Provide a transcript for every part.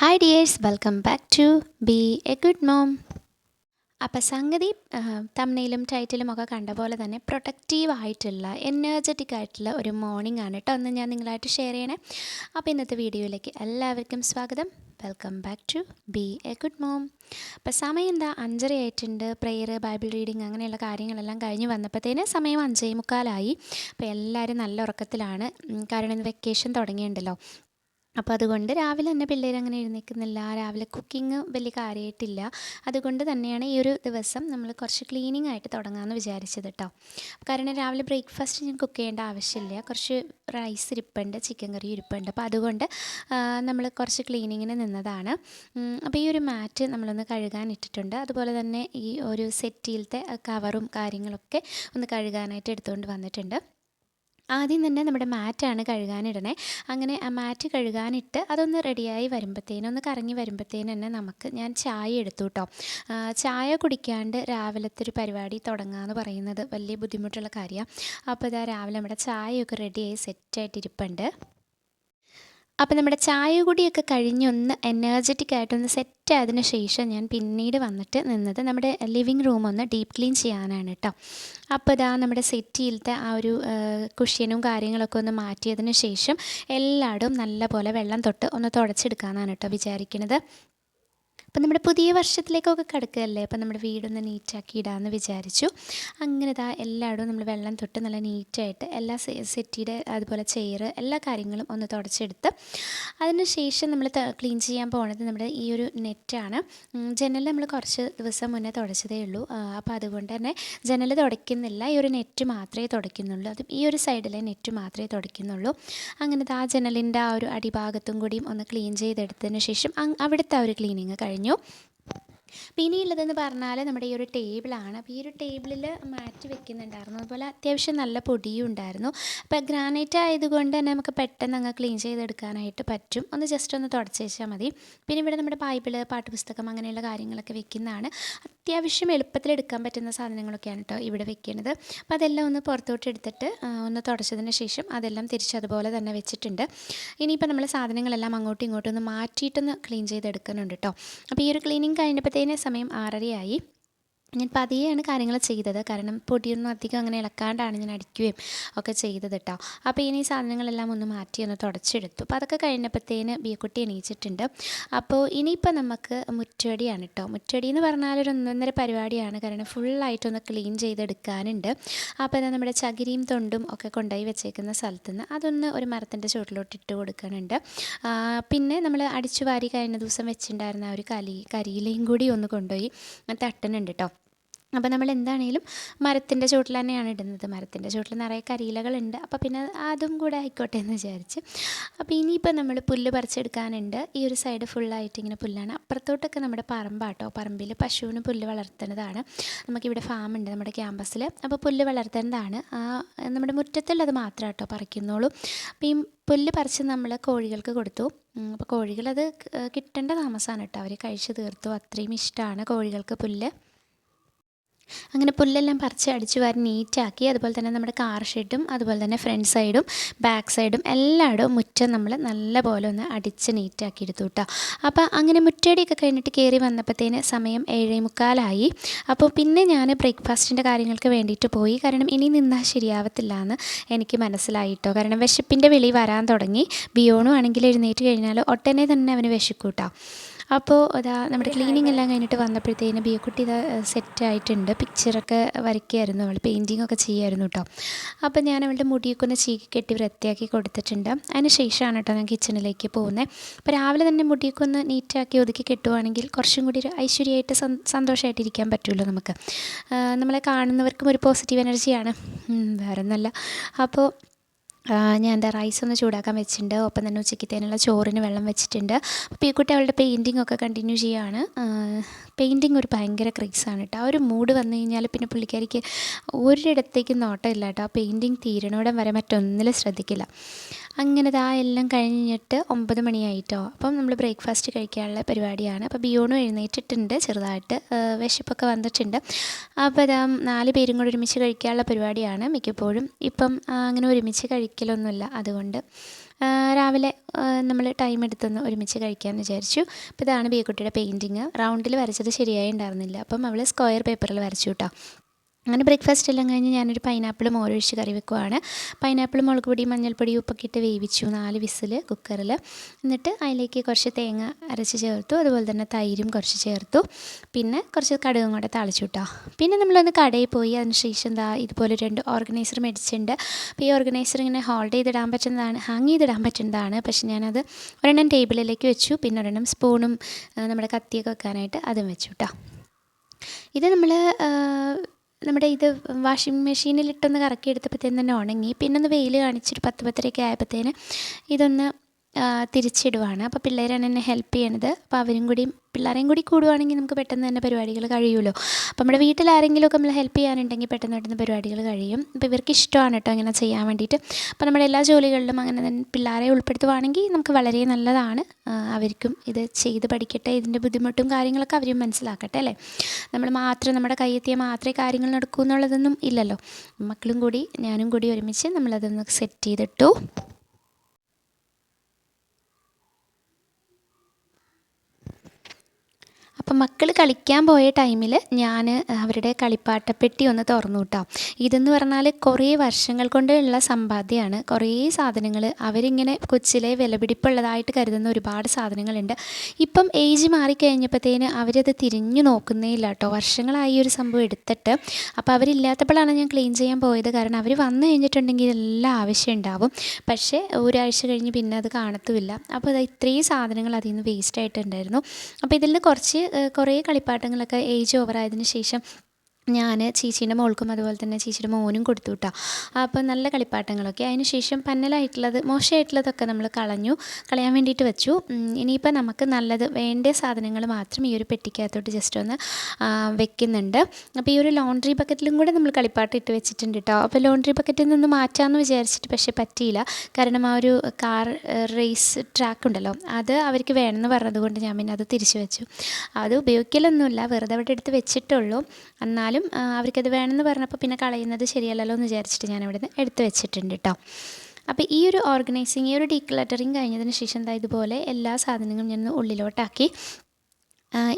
Hi dears, welcome back to be a good mom. അപ്പോൾ സംഗതി തംബ്നെയിലും ടൈറ്റിലും ഒക്കെ കണ്ട പോലെ തന്നെ പ്രൊഡക്റ്റീവ് ആയിട്ടുള്ള എനർജറ്റിക് ആയിട്ടുള്ള ഒരു മോർണിംഗ് ആണ് കേട്ടോ അന്ന് ഞാൻ നിങ്ങളായിട്ട് ഷെയർ ചെയ്യണേ. അപ്പോൾ ഇന്നത്തെ വീഡിയോയിലേക്ക് എല്ലാവർക്കും സ്വാഗതം. Welcome back to be a good mom. അപ്പോൾ സമയം എന്താ 5:30 ആയിട്ടുണ്ട്. പ്രെയർ, ബൈബിൾ റീഡിങ് അങ്ങനെയുള്ള കാര്യങ്ങളെല്ലാം കഴിഞ്ഞ് വന്നപ്പോഴത്തേന് സമയം 5:45. അപ്പോൾ എല്ലാവരും നല്ല ഉറക്കത്തിലാണ്. കാരണം ഇന്ന് വെക്കേഷൻ തുടങ്ങിയിട്ടുണ്ടല്ലോ. അപ്പോൾ അതുകൊണ്ട് രാവിലെ തന്നെ പിള്ളേർ അങ്ങനെ എഴുന്നേൽക്കുന്നില്ല. രാവിലെ കുക്കിംഗ് വലിയ കാര്യമായിട്ടില്ല. അതുകൊണ്ട് തന്നെയാണ് ഈ ഒരു ദിവസം നമ്മൾ കുറച്ച് ക്ലീനിങ് ആയിട്ട് തുടങ്ങാമെന്ന് വിചാരിച്ചത് കേട്ടോ. കാരണം രാവിലെ ബ്രേക്ക്ഫാസ്റ്റ് ഞാൻ കുക്ക് ചെയ്യേണ്ട ആവശ്യമില്ല. കുറച്ച് റൈസ് ഇരിപ്പുണ്ട്, ചിക്കൻ കറി ഇരിപ്പുണ്ട്. അപ്പോൾ അതുകൊണ്ട് നമ്മൾ കുറച്ച് ക്ലീനിങ്ങിന് നിന്നതാണ്. അപ്പോൾ ഈ ഒരു മാറ്റ് നമ്മളൊന്ന് കഴുകാൻ ഇട്ടിട്ടുണ്ട്. അതുപോലെ തന്നെ ഈ ഒരു സെറ്റിയിലത്തെ കവറും കാര്യങ്ങളൊക്കെ ഒന്ന് കഴുകാനായിട്ട് എടുത്തുകൊണ്ട് വന്നിട്ടുണ്ട്. ആദ്യം തന്നെ നമ്മുടെ മാറ്റാണ് കഴുകാനിടണേ. അങ്ങനെ ആ മാറ്റ് കഴുകാനിട്ട് അതൊന്ന് റെഡിയായി വരുമ്പോഴത്തേനും, ഒന്ന് കറങ്ങി വരുമ്പോഴത്തേനും തന്നെ ഞാൻ ചായ എടുത്തു കേട്ടോ. ചായ കുടിക്കാണ്ട് രാവിലത്തെ ഒരു പരിപാടി തുടങ്ങുകയെന്ന് പറയുന്നത് വലിയ ബുദ്ധിമുട്ടുള്ള കാര്യമാണ്. അപ്പോൾ ഇതാ രാവിലെ നമ്മുടെ ചായയൊക്കെ റെഡിയായി സെറ്റായിട്ടിരിപ്പുണ്ട്. അപ്പോൾ നമ്മുടെ ചായ കുടിയൊക്കെ കഴിഞ്ഞൊന്ന് എനർജറ്റിക് ആയിട്ടൊന്ന് സെറ്റായതിനു ശേഷം ഞാൻ പിന്നീട് വന്നിട്ട് നിന്നത് നമ്മുടെ ലിവിങ് റൂം ഒന്ന് ഡീപ്പ് ക്ലീൻ ചെയ്യാനാണ് കേട്ടോ. അപ്പോൾ ഇതാ നമ്മുടെ സെറ്റിയിലത്തെ ആ ഒരു കുഷ്യനും കാര്യങ്ങളൊക്കെ ഒന്ന് മാറ്റിയതിന് ശേഷം എല്ലായിടും നല്ല പോലെ വെള്ളം തൊട്ട് ഒന്ന് തുടച്ചെടുക്കാനാണ് കേട്ടോ വിചാരിക്കുന്നത്. അപ്പം നമ്മുടെ പുതിയ വർഷത്തിലേക്കൊക്കെ കിടക്കുകയല്ലേ, അപ്പം നമ്മുടെ വീടൊന്ന് നീറ്റാക്കി ഇടാമെന്ന് വിചാരിച്ചു. അങ്ങനെ ഇതാ എല്ലായിടും നമ്മൾ വെള്ളം തൊട്ട് നല്ല നീറ്റായിട്ട് എല്ലാ സെറ്റിയുടെ അതുപോലെ ചെയർ എല്ലാ കാര്യങ്ങളും ഒന്ന് തുടച്ചെടുത്ത് അതിന് ശേഷം നമ്മൾ ക്ലീൻ ചെയ്യാൻ പോകുന്നത് നമ്മുടെ ഈ ഒരു നെറ്റാണ്. ജനൽ നമ്മൾ കുറച്ച് ദിവസം മുന്നേ തുടച്ചതേ ഉള്ളൂ. അപ്പോൾ അതുകൊണ്ട് തന്നെ ജനൽ തുടയ്ക്കുന്നില്ല, ഈ ഒരു നെറ്റ് മാത്രമേ തുടയ്ക്കുന്നുള്ളൂ. അതും ഈ ഒരു സൈഡിലെ നെറ്റ് മാത്രമേ തുടയ്ക്കുന്നുള്ളൂ. അങ്ങനെ ആ ജനലിൻ്റെ ആ ഒരു അടിഭാഗത്തും കൂടിയും ഒന്ന് ക്ലീൻ ചെയ്തെടുത്തതിന് ശേഷം അവിടുത്തെ ആ ഒരു ക്ലീനിങ് കഴിഞ്ഞു. പിന്നെയുള്ളതെന്ന് പറഞ്ഞാൽ നമ്മുടെ ഈ ഒരു ടേബിളാണ്. അപ്പോൾ ഈ ഒരു ടേബിളിൽ മാറ്റി വെക്കുന്നുണ്ടായിരുന്നു. അതുപോലെ അത്യാവശ്യം നല്ല പൊടിയും ഉണ്ടായിരുന്നു. അപ്പോൾ ഗ്രാനൈറ്റ് ആയതുകൊണ്ട് തന്നെ നമുക്ക് പെട്ടെന്ന് അങ്ങ് ക്ലീൻ ചെയ്തെടുക്കാനായിട്ട് പറ്റും. ഒന്ന് ജസ്റ്റ് ഒന്ന് തുടച്ച് വെച്ചാൽ മതി. പിന്നെ ഇവിടെ നമ്മുടെ ബൈബിള്, പാട്ടുപുസ്തകം അങ്ങനെയുള്ള കാര്യങ്ങളൊക്കെ വെക്കുന്നതാണ്. അത്യാവശ്യം എളുപ്പത്തിൽ എടുക്കാൻ പറ്റുന്ന സാധനങ്ങളൊക്കെയാണ് കേട്ടോ ഇവിടെ വെക്കുന്നത്. അപ്പോൾ അതെല്ലാം ഒന്ന് പുറത്തോട്ട് എടുത്തിട്ട് ഒന്ന് തുടച്ചതിന് ശേഷം അതെല്ലാം തിരിച്ചതുപോലെ തന്നെ വെച്ചിട്ടുണ്ട്. ഇനിയിപ്പോൾ നമ്മൾ സാധനങ്ങളെല്ലാം അങ്ങോട്ടും ഇങ്ങോട്ടും ഒന്ന് മാറ്റിയിട്ടൊന്ന് ക്ലീൻ ചെയ്തെടുക്കുന്നുണ്ട് കേട്ടോ. അപ്പോൾ ഈ ഒരു ക്ലീനിങ് കഴിഞ്ഞപ്പോഴത്തേന് സമയം 6:30 ഞാൻ പതിയെയാണ് കാര്യങ്ങൾ ചെയ്തത്. കാരണം പൊടിയൊന്നും അധികം അങ്ങനെ ഇളക്കാണ്ടാണ് ഞാൻ അടിക്കുകയും ഒക്കെ ചെയ്തത് കേട്ടോ. അപ്പോൾ ഇനി സാധനങ്ങളെല്ലാം ഒന്ന് മാറ്റി ഒന്ന് തുടച്ചെടുത്തു. അപ്പോൾ അതൊക്കെ കഴിഞ്ഞപ്പോഴത്തേന് ബിയക്കുട്ടി എണീച്ചിട്ടുണ്ട്. അപ്പോൾ ഇനിയിപ്പോൾ നമുക്ക് മുറ്റടിയാണ് കേട്ടോ. മുറ്റടി എന്ന് പറഞ്ഞാൽ ഒരു 1.5 പരിപാടിയാണ്. കാരണം ഫുള്ളായിട്ടൊന്ന് ക്ലീൻ ചെയ്തെടുക്കാനുണ്ട്. അപ്പോൾ അത് നമ്മുടെ ചകിരിയും തൊണ്ടും ഒക്കെ കൊണ്ടുപോയി വെച്ചേക്കുന്ന സ്ഥലത്ത് നിന്ന് അതൊന്ന് ഒരു മരത്തിൻ്റെ ചുവട്ടിലോട്ട് ഇട്ട് കൊടുക്കാനുണ്ട്. പിന്നെ നമ്മൾ അടിച്ചു വാരി കഴിഞ്ഞ ദിവസം വെച്ചിട്ടുണ്ടായിരുന്ന ആ ഒരു കരിയിലയും കൂടി ഒന്ന് കൊണ്ടുപോയി തട്ടുന്നുണ്ട് കേട്ടോ. അപ്പോൾ നമ്മൾ എന്താണെങ്കിലും മരത്തിൻ്റെ ചുവട്ടിൽ തന്നെയാണ് ഇടുന്നത്. മരത്തിൻ്റെ ചുവട്ടിൽ നിറയെ കരിയിലകളുണ്ട്. അപ്പോൾ പിന്നെ അതും കൂടെ ആയിക്കോട്ടെ എന്ന് വിചാരിച്ച്. അപ്പോൾ ഇനിയിപ്പോൾ നമ്മൾ പുല്ല് പറിച്ചെടുക്കാനുണ്ട്. ഈ ഒരു സൈഡ് ഫുള്ളായിട്ട് ഇങ്ങനെ പുല്ലാണ്. അപ്പുറത്തോട്ടൊക്കെ നമ്മുടെ പറമ്പാട്ടോ. പറമ്പിൽ പശുവിന് പുല്ല് വളർത്തുന്നതാണ്. നമുക്കിവിടെ ഫാമുണ്ട് നമ്മുടെ ക്യാമ്പസിൽ. അപ്പോൾ പുല്ല് വളർത്തേണ്ടതാണ്. നമ്മുടെ മുറ്റത്തുള്ളത് മാത്രമേ കേട്ടോ പറിക്കുന്നുള്ളൂ. അപ്പോൾ ഈ പുല്ല് പറിച്ച് നമ്മൾ കോഴികൾക്ക് കൊടുത്തു. അപ്പോൾ കോഴികളത് കിട്ടേണ്ട താമസമാണ് കേട്ടോ. അവർ കഴിച്ച് തീർത്തു. അത്രയും ഇഷ്ടമാണ് കോഴികൾക്ക് പുല്ല്. അങ്ങനെ പുല്ലെല്ലാം പറിച്ച് അടിച്ചു വാരി നീറ്റാക്കി. അതുപോലെ തന്നെ നമ്മുടെ കാർ ഷെഡും അതുപോലെ തന്നെ ഫ്രണ്ട് സൈഡും ബാക്ക് സൈഡും എല്ലായിടും മുറ്റം നമ്മൾ നല്ല പോലെ ഒന്ന് അടിച്ച് നീറ്റാക്കി എടുത്തു കേട്ടോ. അപ്പോൾ അങ്ങനെ മുറ്റടിയൊക്കെ കഴിഞ്ഞിട്ട് കയറി വന്നപ്പോഴത്തേന് സമയം 7:45. അപ്പോൾ പിന്നെ ഞാൻ ബ്രേക്ക്ഫാസ്റ്റിൻ്റെ കാര്യങ്ങൾക്ക് വേണ്ടിയിട്ട് പോയി. കാരണം ഇനി നിന്നാൽ ശരിയാവത്തില്ല എന്ന് എനിക്ക് മനസ്സിലായിട്ടോ. കാരണം വിശപ്പിൻ്റെ വിളി വരാൻ തുടങ്ങി. ബിയോണും ആണെങ്കിൽ എഴുന്നേറ്റ് കഴിഞ്ഞാൽ ഒട്ടനെ തന്നെ അവന് വിശക്കൂട്ടോ. അപ്പോൾ അതാ നമ്മുടെ ക്ലീനിങ് എല്ലാം കഴിഞ്ഞിട്ട് വന്നപ്പോഴത്തേന് ബിയക്കുട്ടി ഇതാ സെറ്റായിട്ടുണ്ട്. പിക്ചറൊക്കെ വരയ്ക്കുമായിരുന്നു, അവൾ പെയിൻറ്റിങ് ഒക്കെ ചെയ്യുമായിരുന്നു കേട്ടോ. അപ്പോൾ ഞാൻ അവളുടെ മുടിയൊക്കെ ഒന്ന് ചീകി കെട്ടി വൃത്തിയാക്കി കൊടുത്തിട്ടുണ്ട്. അതിന് ശേഷമാണ് കേട്ടോ ഞാൻ കിച്ചണിലേക്ക് പോകുന്നത്. അപ്പോൾ രാവിലെ തന്നെ മുടിയൊക്കെ ഒന്ന് നീറ്റാക്കി ഒതുക്കി കെട്ടുവാണെങ്കിൽ കുറച്ചും കൂടി ഒരു ഐശ്വര്യമായിട്ട് സന്തോഷമായിട്ടിരിക്കാൻ പറ്റുമല്ലോ നമുക്ക്. നമ്മളെ കാണുന്നവർക്കും ഒരു പോസിറ്റീവ് എനർജിയാണ്, വേറെ ഒന്നുമല്ല. അപ്പോൾ ഞാൻ എൻ്റെ റൈസ് ഒന്ന് ചൂടാക്കാൻ വെച്ചിട്ടുണ്ട്. ഒപ്പം തന്നെ ഉച്ചയ്ക്കത്തേനുള്ള ചോറിന് വെള്ളം വെച്ചിട്ടുണ്ട്. അപ്പോൾ ഈ കുട്ടി അവളുടെ പെയിൻറ്റിങ് ഒക്കെ കണ്ടിന്യൂ ചെയ്യുകയാണ്. പെയിൻറ്റിങ് ഒരു ഭയങ്കര ക്രേസാണ് കേട്ടോ. ആ ഒരു മൂഡ് വന്നു കഴിഞ്ഞാൽ പിന്നെ പുള്ളിക്കാരിക്ക് ഒരിടത്തേക്കും നോട്ടമില്ല കേട്ടോ. ആ പെയിൻറ്റിങ് തീരണോടം വരെ മറ്റൊന്നിലും ശ്രദ്ധിക്കില്ല. അങ്ങനെ ഇതാ എല്ലാം കഴിഞ്ഞിട്ട് 9 മണിയായിട്ടോ. അപ്പം നമ്മൾ ബ്രേക്ക്ഫാസ്റ്റ് കഴിക്കാനുള്ള പരിപാടിയാണ്. അപ്പോൾ ബിയോണും എഴുന്നേറ്റിട്ടുണ്ട്, ചെറുതായിട്ട് വിശപ്പൊക്കെ വന്നിട്ടുണ്ട്. അപ്പോൾ ഇതാ 4 പേരും കൂടി ഒരുമിച്ച് കഴിക്കാനുള്ള പരിപാടിയാണ് മിക്കപ്പോഴും. ഇപ്പം അങ്ങനെ ഒരുമിച്ച് കഴിക്കലൊന്നുമില്ല. അതുകൊണ്ട് രാവിലെ നമ്മൾ ടൈം എടുത്തൊന്ന് ഒരുമിച്ച് കഴിക്കാമെന്ന് വിചാരിച്ചു. അപ്പോൾ ഇതാണ് ബിയക്കുട്ടിയുടെ പെയിൻറ്റിങ്. റൗണ്ടിൽ വരച്ചത് ശരിയായി ഉണ്ടായിരുന്നില്ല, അപ്പം അവൾ സ്ക്വയർ പേപ്പറിൽ വരച്ചു കേട്ടോ. അങ്ങനെ ബ്രേക്ക്ഫാസ്റ്റ് എല്ലാം കഴിഞ്ഞ് ഞാനൊരു പൈനാപ്പിൾ മോരൊഴിച്ച് കറി വെക്കുവാണ്. പൈനാപ്പിൾ മുളക് പൊടി മഞ്ഞൾപ്പൊടി ഉപ്പൊക്കെ ഇട്ട് വേവിച്ചു 4 വിസിൽ കുക്കറിൽ. എന്നിട്ട് അതിലേക്ക് കുറച്ച് തേങ്ങ അരച്ച് ചേർത്തു, അതുപോലെ തന്നെ തൈരും കുറച്ച് ചേർത്തു, പിന്നെ കുറച്ച് കടുകും കൂടെ താളിച്ചു കേട്ടോ. പിന്നെ നമ്മളൊന്ന് കടയിൽ പോയി, അതിന് ശേഷം ഇതുപോലെ 2 ഓർഗനൈസർ മേടിച്ചിട്ടുണ്ട്. അപ്പോൾ ഈ ഓർഗനൈസർ ഇങ്ങനെ ഹോൾഡ് ചെയ്തിടാൻ പറ്റുന്നതാണ്, ഹാങ് ചെയ്തിടാൻ പറ്റുന്നതാണ്. പക്ഷേ ഞാനത് ഒരെണ്ണം ടേബിളിലേക്ക് വെച്ചു, പിന്നെ ഒരെണ്ണം സ്പൂണും നമ്മുടെ കത്തിയൊക്കെ വെക്കാനായിട്ട് അതും വെച്ചു കേട്ടോ. ഇത് നമ്മുടെ ഇത് വാഷിംഗ് മെഷീനിലിട്ടൊന്ന് കറക്കി എടുത്തപ്പോഴത്തേന് തന്നെ ഉണങ്ങി. പിന്നെ ഒന്ന് വെയിൽ കാണിച്ചൊരു 10-10:30 ആയപ്പോഴത്തേന് ഇതൊന്ന് തിരിച്ചിടുവാണ്. അപ്പോൾ പിള്ളേരാണ് എന്നെ ഹെൽപ്പ് ചെയ്യണത്. അപ്പോൾ പിള്ളേരെയും കൂടി കൂടുവാണെങ്കിൽ നമുക്ക് പെട്ടെന്ന് തന്നെ പരിപാടികൾ കഴിയുമല്ലോ. അപ്പോൾ നമ്മുടെ വീട്ടിൽ ആരെങ്കിലുമൊക്കെ നമ്മൾ ഹെൽപ്പ് ചെയ്യാനുണ്ടെങ്കിൽ പെട്ടെന്ന് പരിപാടികൾ കഴിയും. അപ്പോൾ ഇവർക്ക് ഇഷ്ടമാണ് കേട്ടോ ഇങ്ങനെ ചെയ്യാൻ വേണ്ടിയിട്ട്. അപ്പോൾ നമ്മുടെ എല്ലാ ജോലികളിലും അങ്ങനെ തന്നെ പിള്ളേരെ ഉൾപ്പെടുത്തുവാണെങ്കിൽ നമുക്ക് വളരെ നല്ലതാണ്. അവർക്കും ഇത് ചെയ്ത് പഠിക്കട്ടെ, ഇതിൻ്റെ ബുദ്ധിമുട്ടും കാര്യങ്ങളൊക്കെ അവരും മനസ്സിലാക്കട്ടെ അല്ലേ. നമ്മുടെ കയ്യെത്തിയാൽ മാത്രമേ കാര്യങ്ങൾ നടക്കൂ എന്നുള്ളതൊന്നും ഇല്ലല്ലോ. മക്കളും കൂടി ഞാനും കൂടി ഒരുമിച്ച് നമ്മളതൊന്ന് സെറ്റ് ചെയ്തിട്ടു. അപ്പം മക്കൾ കളിക്കാൻ പോയ ടൈമിൽ ഞാൻ അവരുടെ കളിപ്പാട്ടപ്പെട്ടി ഒന്ന് തുറന്നു കേട്ടോ. ഇതെന്ന് പറഞ്ഞാൽ കുറേ വർഷങ്ങൾ കൊണ്ടുള്ള സമ്പാദ്യമാണ്. കുറേ സാധനങ്ങൾ അവരിങ്ങനെ കൊച്ചിലെ വിലപിടിപ്പുള്ളതായിട്ട് കരുതുന്ന ഒരുപാട് സാധനങ്ങളുണ്ട്. ഇപ്പം ഏജ് മാറിക്കഴിഞ്ഞപ്പോഴത്തേന് അവരത് തിരിഞ്ഞു നോക്കുന്നേ ഇല്ല കേട്ടോ. വർഷങ്ങളായി ഒരു സംഭവം എടുത്തിട്ട്. അപ്പോൾ അവരില്ലാത്തപ്പോഴാണ് ഞാൻ ക്ലീൻ ചെയ്യാൻ പോയത്. കാരണം അവർ വന്നു കഴിഞ്ഞിട്ടുണ്ടെങ്കിൽ ഇതെല്ലാം ആവശ്യം ഉണ്ടാവും. പക്ഷേ ഒരാഴ്ച കഴിഞ്ഞ് പിന്നെ അത് കാണത്തുമില്ല. അപ്പോൾ അത് ഇത്രയും സാധനങ്ങൾ അതിൽ നിന്ന് വേസ്റ്റ് ആയിട്ടുണ്ടായിരുന്നു. അപ്പോൾ ഇതിൽ നിന്ന് കുറേ കളിപ്പാട്ടങ്ങളൊക്കെ ഏജ് ഓവറായതിന് ശേഷം ഞാൻ ചേച്ചീൻ്റെ മോൾക്കും അതുപോലെ തന്നെ ചേച്ചിയുടെ മോനും കൊടുത്തു കേട്ടോ. അപ്പോൾ നല്ല കളിപ്പാട്ടങ്ങളൊക്കെ അതിന് ശേഷം പന്നലായിട്ടുള്ളത് മോശമായിട്ടുള്ളതൊക്കെ നമ്മൾ കളയാൻ വേണ്ടിയിട്ട് വെച്ചു. ഇനിയിപ്പോൾ നമുക്ക് നല്ലത് വേണ്ട സാധനങ്ങൾ മാത്രം ഈ ഒരു പെട്ടിക്കകത്തോട്ട് ജസ്റ്റ് ഒന്ന് വെക്കുന്നുണ്ട്. അപ്പോൾ ഈ ഒരു ലോണ്ട്രി ബക്കറ്റിലും കൂടെ നമ്മൾ കളിപ്പാട്ടം ഇട്ട് വെച്ചിട്ടുണ്ട് കേട്ടോ. അപ്പോൾ ലോണ്ട്രി ബക്കറ്റിൽ നിന്ന് മാറ്റാമെന്ന് വിചാരിച്ചിട്ട് പക്ഷേ പറ്റിയില്ല. കാരണം ആ ഒരു കാർ റേസ് ട്രാക്ക് ഉണ്ടല്ലോ, അത് അവർക്ക് വേണമെന്ന് പറഞ്ഞതുകൊണ്ട് ഞാൻ പിന്നെ അത് തിരിച്ചു വെച്ചു. അത് ഉപയോഗിക്കലൊന്നുമില്ല, വെറുതെ അവിടെ എടുത്ത് വെച്ചിട്ടുള്ളൂ. എന്നാലും അവർക്കത് വേണമെന്ന് പറഞ്ഞപ്പോൾ പിന്നെ കളയുന്നത് ശരിയല്ലല്ലോ എന്ന് വിചാരിച്ചിട്ട് ഞാൻ ഇവിടെ നിന്ന് എടുത്ത് വെച്ചിട്ടുണ്ട് കേട്ടോ. അപ്പോൾ ഈ ഒരു ഓർഗനൈസിങ്, ഈ ഒരു ഡീക്ലട്ടറിങ് കഴിഞ്ഞതിന് ശേഷം ഇതുപോലെ എല്ലാ സാധനങ്ങളും ഞാൻ ഉള്ളിലോട്ടാക്കി.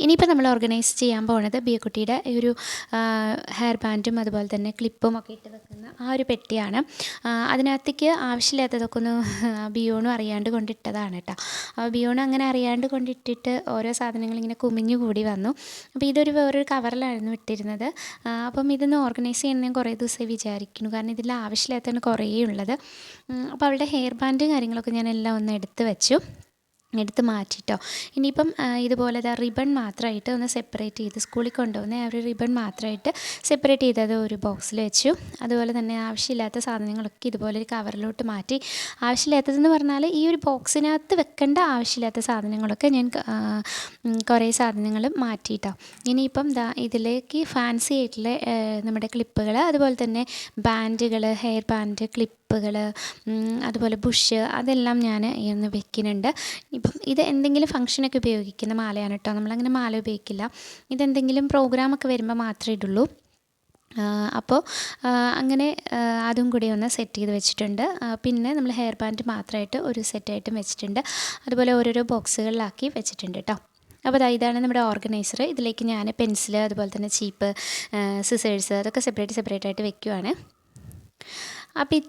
ഇനിയിപ്പോൾ നമ്മൾ ഓർഗനൈസ് ചെയ്യാൻ പോകുന്നത് ബിയക്കുട്ടിയുടെ ഈ ഒരു ഹെയർ ബാൻഡും അതുപോലെ തന്നെ ക്ലിപ്പും ഒക്കെ ഇട്ട് വെക്കുന്ന ആ ഒരു പെട്ടിയാണ്. അതിനകത്തേക്ക് ആവശ്യമില്ലാത്തതൊക്കെ ഒന്ന് ബിയോണും അറിയാണ്ട് കൊണ്ടിട്ടതാണ് കേട്ടോ. ബിയോണും അങ്ങനെ അറിയാണ്ട് കൊണ്ടിട്ടിട്ട് ഓരോ സാധനങ്ങൾ ഇങ്ങനെ കുമിഞ്ഞു കൂടി വന്നു. അപ്പോൾ ഇതൊരു വേറൊരു കവറിലായിരുന്നു ഇട്ടിരുന്നത്. അപ്പം ഇതൊന്ന് ഓർഗനൈസ് ചെയ്യാൻ ഞാൻ കുറേ ദിവസമായി വിചാരിക്കുന്നു. കാരണം ഇതിൽ ആവശ്യമില്ലാത്തതാണ് കുറേ ഉള്ളത്. അപ്പോൾ അവളുടെ ഹെയർ ബാൻഡും കാര്യങ്ങളൊക്കെ ഞാൻ എല്ലാം ഒന്ന് എടുത്ത് മാറ്റിട്ടോ. ഇനിയിപ്പം ഇതുപോലെ റിബൺ മാത്രമായിട്ട് ഒന്ന് സെപ്പറേറ്റ് ചെയ്ത് സ്കൂളിൽ കൊണ്ടുപോകുന്ന ആ ഒരു റിബൺ മാത്രമായിട്ട് സെപ്പറേറ്റ് ചെയ്തത് ഒരു ബോക്സിൽ വെച്ചു. അതുപോലെ തന്നെ ആവശ്യമില്ലാത്ത സാധനങ്ങളൊക്കെ ഇതുപോലെ ഒരു കവറിലോട്ട് മാറ്റി. ആവശ്യമില്ലാത്തതെന്ന് പറഞ്ഞാൽ ഈ ഒരു ബോക്സിനകത്ത് വെക്കേണ്ട ആവശ്യമില്ലാത്ത സാധനങ്ങളൊക്കെ ഞാൻ കുറേ സാധനങ്ങൾ മാറ്റിയിട്ടോ. ഇനിയിപ്പം ഇതിലേക്ക് ഫാൻസി ആയിട്ടുള്ള നമ്മുടെ ക്ലിപ്പുകൾ, അതുപോലെ തന്നെ ബാൻഡുകൾ, ഹെയർ ബാൻഡ്, ക്ലിപ്പുകൾ, അതുപോലെ ബുഷ്, അതെല്ലാം ഞാൻ ഒന്ന് വെക്കുന്നുണ്ട്. ഇപ്പം ഇത് എന്തെങ്കിലും ഫംഗ്ഷനൊക്കെ ഉപയോഗിക്കുന്ന മാലയാണ് കേട്ടോ. നമ്മളങ്ങനെ മാല ഉപയോഗിക്കില്ല. ഇതെന്തെങ്കിലും പ്രോഗ്രാമൊക്കെ വരുമ്പോൾ മാത്രമേ ഇടുള്ളൂ. അപ്പോൾ അങ്ങനെ അതും കൂടി ഒന്ന് സെറ്റ് ചെയ്ത് വെച്ചിട്ടുണ്ട്. പിന്നെ നമ്മൾ ഹെയർ ബാൻഡ് മാത്രമായിട്ട് ഒരു സെറ്റായിട്ടും വെച്ചിട്ടുണ്ട്. അതുപോലെ ഓരോരോ ബോക്സുകളിലാക്കി വെച്ചിട്ടുണ്ട് കേട്ടോ. അപ്പോൾ ഇതാണ് നമ്മുടെ ഓർഗനൈസർ. ഇതിലേക്ക് ഞാൻ പെൻസിൽ, അതുപോലെ തന്നെ ചീപ്പ്, സിസേഴ്സ്, അതൊക്കെ സെപ്പറേറ്റ് ആയിട്ട് വെക്കുവാണ്. അപ്പോൾ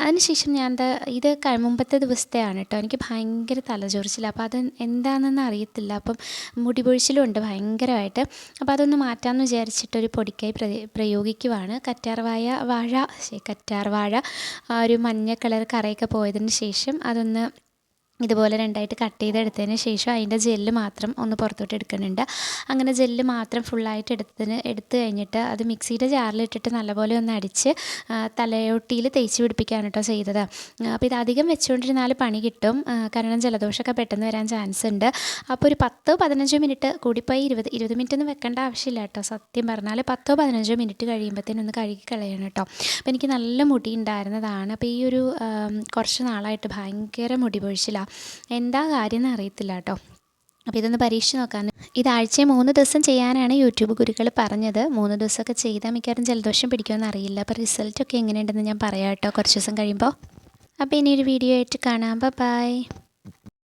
അതിനുശേഷം ഞാൻ ഇത് മുമ്പത്തെ ദിവസത്തെയാണ് കേട്ടോ. എനിക്ക് ഭയങ്കര തലചൊറിച്ചില്ല. അപ്പോൾ അത് എന്താണെന്ന് അറിയത്തില്ല. അപ്പം മുടി പൊഴിച്ചിലും ഉണ്ട് ഭയങ്കരമായിട്ട്. അപ്പോൾ അതൊന്ന് മാറ്റാമെന്ന് വിചാരിച്ചിട്ടൊരു പൊടിക്കായി പ്രയോഗിക്കുവാണ്. കറ്റാർ വാഴ ഒരു മഞ്ഞ കളർ കറയൊക്കെ പോയതിന് ശേഷം അതൊന്ന് ഇതുപോലെ രണ്ടായിട്ട് കട്ട് ചെയ്തെടുത്തതിന് ശേഷം അതിൻ്റെ ജെല്ല് മാത്രം ഒന്ന് പുറത്തോട്ട് എടുക്കുന്നുണ്ട്. അങ്ങനെ ജെല്ല് മാത്രം ഫുള്ളായിട്ട് എടുത്ത് കഴിഞ്ഞിട്ട് അത് മിക്സിയുടെ ജാറിലിട്ടിട്ട് നല്ലപോലെ ഒന്ന് അടിച്ച് തലയൊട്ടിയിൽ തേച്ച് പിടിപ്പിക്കുകയാണ് കേട്ടോ ചെയ്തത്. അപ്പോൾ ഇത് അധികം വെച്ചുകൊണ്ടിരുന്നാൽ പണി കിട്ടും. കാരണം ജലദോഷമൊക്കെ പെട്ടെന്ന് വരാൻ ചാൻസ് ഉണ്ട്. അപ്പോൾ ഒരു 10-15 മിനിറ്റ്, കൂടിപ്പോയി 20 മിനിറ്റ് ഒന്നും വെക്കേണ്ട ആവശ്യമില്ല കേട്ടോ. സത്യം പറഞ്ഞാൽ 10-15 മിനിറ്റ് കഴിയുമ്പോഴത്തേനൊന്ന് കഴുകി കളയണം കേട്ടോ. അപ്പോൾ എനിക്ക് നല്ല മുടി ഉണ്ടായിരുന്നതാണ്. അപ്പോൾ ഈ ഒരു കുറച്ച് നാളായിട്ട് ഭയങ്കര മുടി പൊഴിച്ചിലാണ്. എന്താ കാര്യം എന്ന് അറിയത്തില്ല കേട്ടോ. അപ്പോൾ ഇതൊന്ന് പരീക്ഷിച്ച് നോക്കാൻ. ഇത് ആഴ്ചയിൽ 3 ദിവസം ചെയ്യാനാണ് യൂട്യൂബ് ഗുരുക്കൾ പറഞ്ഞത്. 3 ദിവസമൊക്കെ ചെയ്താൽ മിക്കവാറും ജലദോഷം പിടിക്കുമെന്ന് അറിയില്ല. അപ്പോൾ റിസൾട്ടൊക്കെ എങ്ങനെയുണ്ടെന്ന് ഞാൻ പറയാം കേട്ടോ കുറച്ച് ദിവസം കഴിയുമ്പോൾ. അപ്പോൾ ഇനിയൊരു വീഡിയോ ആയിട്ട് കാണാം. ബൈ.